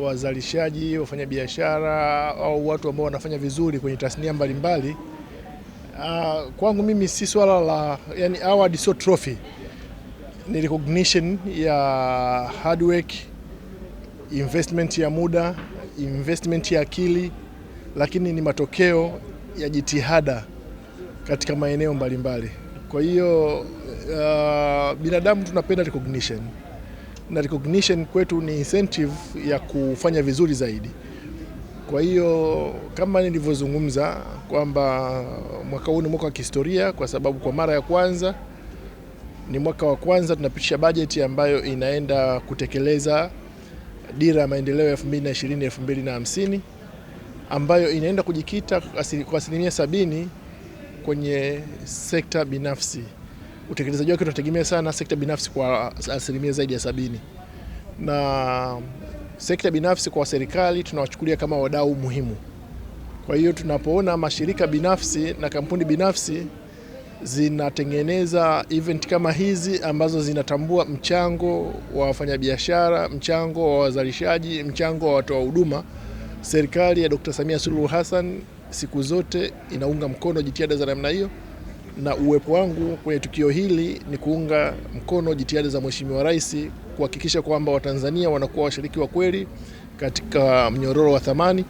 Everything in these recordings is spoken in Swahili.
wazalishaji, wafanyabiashara au watu ambao wanafanya vizuri kwenye tasnia mbalimbali, kwangu mimi si swala la, yani award sio trophy, ni recognition ya hard work, investment ya muda, investment ya akili, lakini ni matokeo ya jitihada katika maeneo mbalimbali. Kwa hiyo binadamu tunapenda recognition, na recognition kwetu ni incentive ya kufanya vizuri zaidi. Kwa hiyo kama nilivyozungumza kwamba mwaka huu ni mwaka wa kihistoria, kwa sababu kwa mara ya kwanza ni mwaka wa kwanza tunapitisha bajeti ambayo inaenda kutekeleza dira ya maendeleo ya 2020-2050 ambayo inaenda kujikita kwa 70% kwenye sekta binafsi. Utekelezaji wake tunategemea sana sekta binafsi kwa zaidi ya 70%. Na sekta binafsi kwa serikali tunawachukulia kama wadau muhimu. Kwa hiyo tunapoona mashirika binafsi na kampuni binafsi zinatengeneza event kama hizi ambazo zinatambua mchango wa wafanyabiashara, mchango wa wazalishaji, mchango wa watoa huduma, serikali ya Dr. Samia Suluhu Hassan siku zote inaunga mkono jitihada za namna hiyo, na uwepo wangu kwenye tukio hili ni kuunga mkono jitihada za Mheshimiwa Rais kuhakikisha kwamba Watanzania wanakuwa washiriki wa kweli katika mnyororo wa thamani.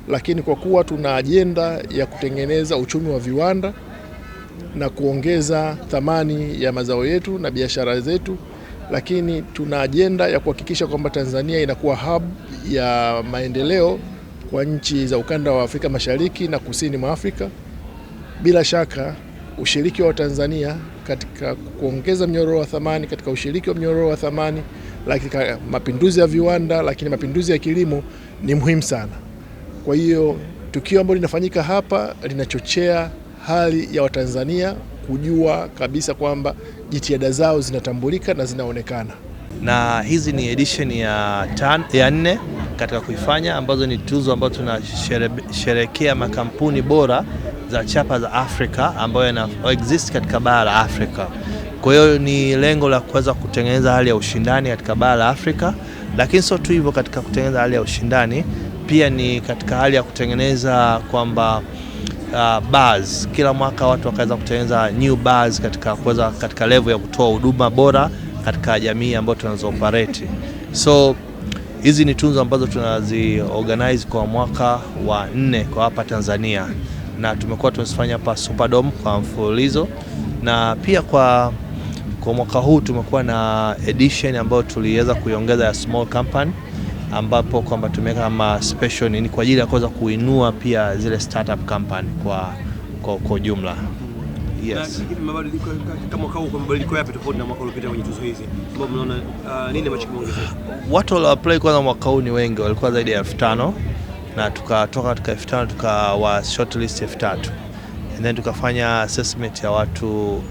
Lakini kwa kuwa tuna ajenda ya kutengeneza uchumi wa viwanda na kuongeza thamani ya mazao yetu na biashara zetu, lakini tuna ajenda ya kuhakikisha kwamba Tanzania inakuwa hub ya maendeleo kwa nchi za ukanda wa Afrika Mashariki na kusini mwa Afrika. Bila shaka ushiriki wa Tanzania katika kuongeza mnyororo wa thamani, katika ushiriki wa mnyororo wa thamani, katika mapinduzi ya viwanda, lakini mapinduzi ya kilimo ni muhimu sana. Kwa hiyo tukio ambalo linafanyika hapa linachochea hali ya Watanzania kujua kabisa kwamba jitihada zao zinatambulika na zinaonekana. Na hizi ni edition ya 4 katika kuifanya, ambazo ni tuzo ambazo tunasherehekea makampuni bora za chapa za Afrika ambayo yana exist katika bara la Afrika. Kwa hiyo ni lengo la kuweza kutengeneza hali ya ushindani katika bara la Afrika, lakini sio tu hivyo, katika kutengeneza hali ya ushindani pia ni katika hali ya kutengeneza kwamba bars, kila mwaka watu wakaweza kutengeneza new bars katika level ya kutoa huduma bora katika jamii ambayo tunazo-operate. So hizi ni tunzo ambazo tunazi-organize kwa mwaka wa 4 kwa hapa Tanzania, na tumekuwa tunazifanya hapa Superdome kwa mfululizo, na pia kwa mwaka huu tumekuwa na edition ambayo tuliweza kuiongeza ya small company, ambapo kwamba tumeweka kama special ni kwa ajili ya kuweza kuinua pia zile startup company kwa jumla. Yes. Na mabadiliko kama mwaka huu, kwa mabadiliko yapi tofauti na mwaka uliopita kwenye tuzo hizi? Sababu mnaona nini ambacho kimeongezeka? Watu walio apply kwa mwaka huu ni wengi, walikuwa zaidi ya 5,000, na tukatoka katika 5,000 tukawa shortlist 3,000. And then tukafanya assessment ya watu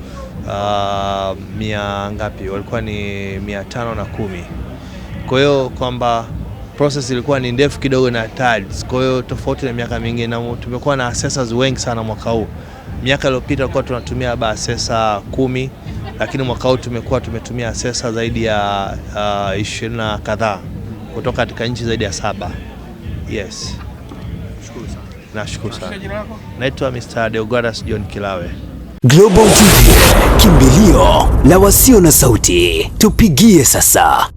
100 ngapi? Walikuwa ni 510. Kwa hiyo kwamba process ilikuwa ni ndefu kidogo na hatari. Kwa hiyo tofauti na miaka mingine, na tumekuwa na assessors wengi sana mwaka huu. Miaka iliyopita tulikuwa tunatumia labda assessor 10, lakini mwaka huu tumetumia assessor zaidi ya 20 na kadhaa kutoka katika nchi zaidi ya 7. Yes. Nashukuru sana. Naitwa Mr. Deogradas John Kilawe. Global TV, kimbilio la wasio na sauti. Tupigie sasa.